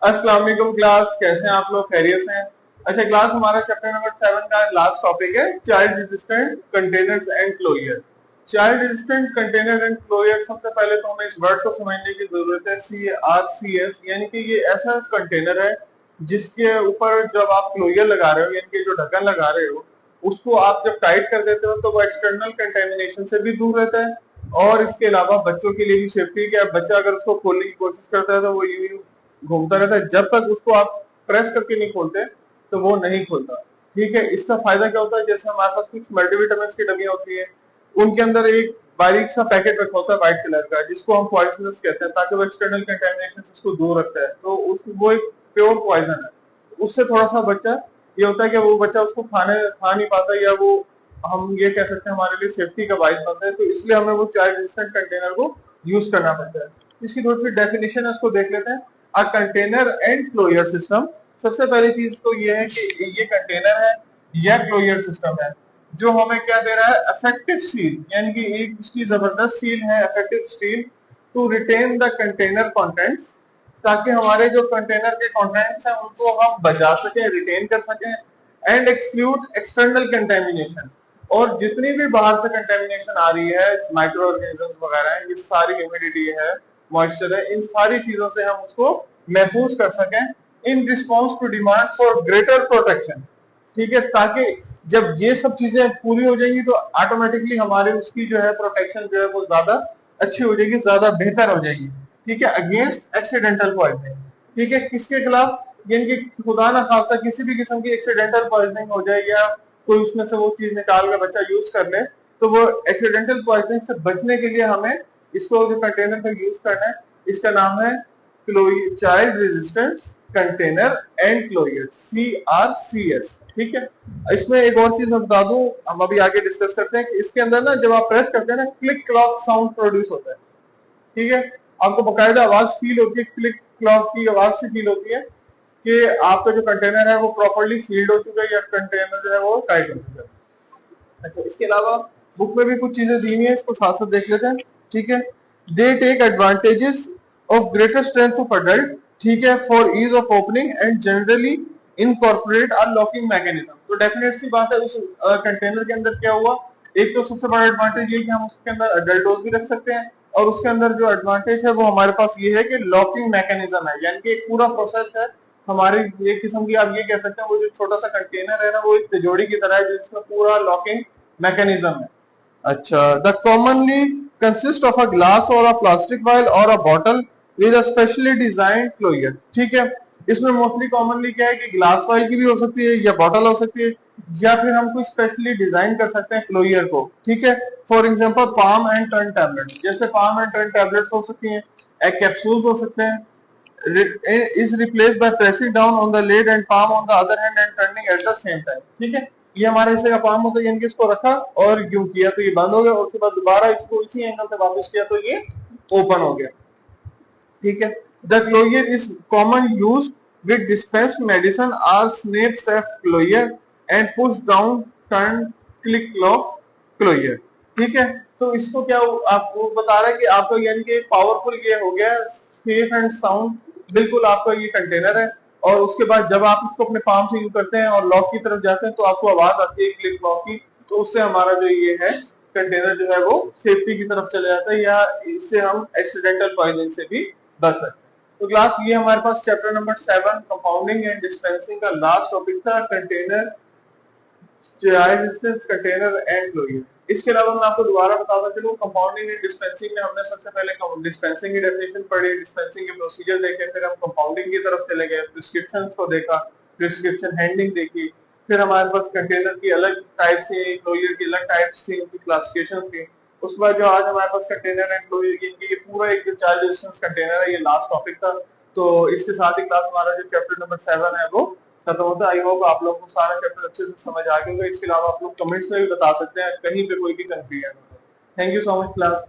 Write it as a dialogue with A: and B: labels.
A: अस्सलाम वालेकुम क्लास, कैसे हैं आप लोग? खैरियत से हैं? अच्छा क्लास, हमारा चैप्टर नंबर 7 का लास्ट टॉपिक है child resistant containers and closure. Child resistant container and closure, सबसे पहले तो हमें इस वर्ड को समझने की जरूरत है। CRCS यानी कि ये ऐसा कंटेनर है जिसके ऊपर जब आप क्लोजर लगा रहे हो यानी कि जो ढक्कन लगा रहे हो, उसको आप जब टाइट कर देते हो तो वो एक्सटर्नल कंटेमिनेशन से भी दूर रहता है। और इसके अलावा बच्चों के लिए भी सेफ्टी है कि अब बच्चा अगर उसको खोलने की कोशिश करता है तो वो यूं घूमता रहता है, जब तक उसको आप प्रेस करके नहीं खोलते तो वो नहीं खुलता। ठीक है, इसका फायदा क्या होता है? जैसे हमारे पास कुछ मल्टीविटामिन की डब्बियां होती है, उनके अंदर एक बारीक सा पैकेट रखा होता है व्हाइट कलर का, जिसको हम पॉइजनस कहते हैं, ताकि वो एक्सटर्नल कंटेमिनेशन से उसको दूर रखता है। तो वो एक प्योर पॉइजन है। उससे थोड़ा सा बच्चा ये होता है कि वो बच्चा उसको खा नहीं पाता, या वो हम ये कह सकते हैं हमारे लिए सेफ्टी का बाइस बनता है। तो इसलिए हमें वो चाइल्ड रेजिस्टेंट कंटेनर को यूज करना पड़ता है। इसकी थोड़ी सी डेफिनेशन है, उसको देख लेते हैं। A container and closure system. सबसे पहली चीज तो ये है कि ये कंटेनर है या क्लोजर सिस्टम है जो हमें क्या दे रहा है? इफेक्टिव सील, यानी कि एक उसकी जबरदस्त सील है, effective seal to retain the container contents, ताकि हमारे जो कंटेनर के कंटेंट्स हैं उनको हम बचा सकें, रिटेन कर सकें। एंड एक्सक्लूड एक्सटर्नल कंटेमिनेशन, और जितनी भी बाहर से कंटेमिनेशन आ रही है, माइक्रो ऑर्गेनिजम्स वगैरह है, ये सारी ह्यूमिडिटी है, मॉइस्चर है, इन सारी चीजों से हम उसको महफूज कर सकें in response to demand for greater protection. ठीक है, ताकि जब ये सब चीजें पूरी हो जाएंगी तो ऑटोमेटिकली हमारे उसकी जो है प्रोटेक्शन जो है वो ज्यादा अच्छी हो जाएगी, ज्यादा बेहतर हो जाएगी। ठीक है, अगेंस्ट एक्सीडेंटल पॉइजनिंग। ठीक है, किसके खिलाफ? यानी कि खुदा ना खास्ता किसी भी किस्म की एक्सीडेंटल पॉइजनिंग हो जाए, या कोई उसमें से वो चीज निकाल कर बच्चा यूज कर ले, तो वो एक्सीडेंटल पॉइजनिंग से बचने के लिए हमें इसको जो कंटेनर का यूज करना है, इसका नाम है child resistance container and closure, CRCS। ठीक है, इसमें एक और चीज मैं बता दूं, हम अभी आगे डिस्कस करते हैं कि इसके अंदर ना जब आप प्रेस करते हैं ना, क्लिक क्लॉक साउंड प्रोड्यूस होता है। ठीक है, आपको बकायदा आवाज फील होती है, क्लिक क्लॉक की आवाज से फील होती है कि आपका जो कंटेनर है वो प्रॉपर्ली सील्ड हो चुका है, या कंटेनर जो है वो टाइट हो चुका है। अच्छा, इसके अलावा बुक में भी कुछ चीजें दी हुई है, इसको साथ साथ देख लेते हैं। ठीक है, they take advantages of greater strength of adult. ठीक है, for ease of opening and generally incorporate a locking mechanism. तो डेफिनेट सी बात है, उस कंटेनर के अंदर क्या हुआ? एक तो सबसे बड़ा एडवांटेज ये कि हम उसके अंदर अडल्ट डोज भी रख सकते हैं, और उसके अंदर जो एडवांटेज है वो हमारे पास ये है कि लॉकिंग मैकेनिज्म है, यानी कि एक पूरा प्रोसेस है हमारी एक किस्म की, आप ये कह सकते हैं वो जो छोटा सा कंटेनर है ना, वो एक तिजोरी की तरह है जिसमें पूरा लॉकिंग मैकेनिज्म है। अच्छा, the commonly consist of a glass और अ प्लास्टिक वायल और a bottle with a specially design closure. ठीक है, इसमें मोस्टली कॉमनली क्या है कि ग्लास वायल की भी हो सकती है, या बॉटल हो सकती है, या फिर हम कुछ स्पेशली डिजाइन कर सकते हैं क्लोजर को। ठीक है, for example palm and turn tablet, जैसे पाम एंड टर्न टैबलेट्स हो सकती हैं, एग कैप्सूल्स हो सकते हैं, is replaced by pressing down on the lid and palm on the other hand and turning at the same time। ठीक है, ये हमारे हिस्से का पाम होता है, यानी कि इसको रखा और यूं किया तो ये बंद हो गया, और उसके बाद दोबारा इसको इसी एंगल से वापस किया तो ये ओपन हो गया। ठीक है, the closure is common use with dispensed medicine are snap safe closure and push down turn click lock closure. ठीक है, तो इसको क्या आपको बता रहा है कि आपको यानी कि पावरफुल ये हो गया, सेफ एंड साउंड बिल्कुल आपका ये कंटेनर है। और उसके बाद जब आप इसको अपने पाम से यूज करते हैं और लॉक की तरफ जाते हैं तो आपको आवाज आती है क्लिक लॉक की, तो उससे हमारा जो ये है कंटेनर जो है वो सेफ्टी की तरफ चले जाता है, या इससे हम एक्सीडेंटल पॉइजनिंग से भी बच सकते हैं। तो क्लास, ये हमारे पास chapter number 7 compounding and dispensing का लास्ट टॉपिक था, कंटेनर कंटेनर एंड क्लोजर। इसके अलावा मैं आपको दोबारा बताता चलूं, कंपाउंडिंग एंड डिस्पेंसिंग में हमने सबसे पहले डिस्पेंसिंग की डेफिनेशन पढ़ी, डिस्पेंसिंग के प्रोसीजर देखे, फिर हम कंपाउंडिंग की तरफ चले गए, प्रिस्क्रिप्शंस को देखा, प्रिस्क्रिप्शन हैंडलिंग देखी, फिर हमारे पास कंटेनर की अलग टाइप्स थी, क्लोजर की अलग टाइप्स थी, उनकी क्लासिफिकेशन थी। उसके बाद जो आज हमारे पास कंटेनर एंड क्लोजर ये पूरा एक जो चाइल्ड रेजिस्टेंस कंटेनर है, ये लास्ट टॉपिक था। तो इसके साथ ही क्लास हमारा जो चैप्टर नंबर 7 है वो खत्म होता है। आई होप आप लोगों को सारा चैप्टर अच्छे से समझ आ गया होगा। इसके अलावा आप लोग कमेंट्स में भी बता सकते हैं कहीं पे कोई भी कंफ्यूजन हो। Thank you so much class.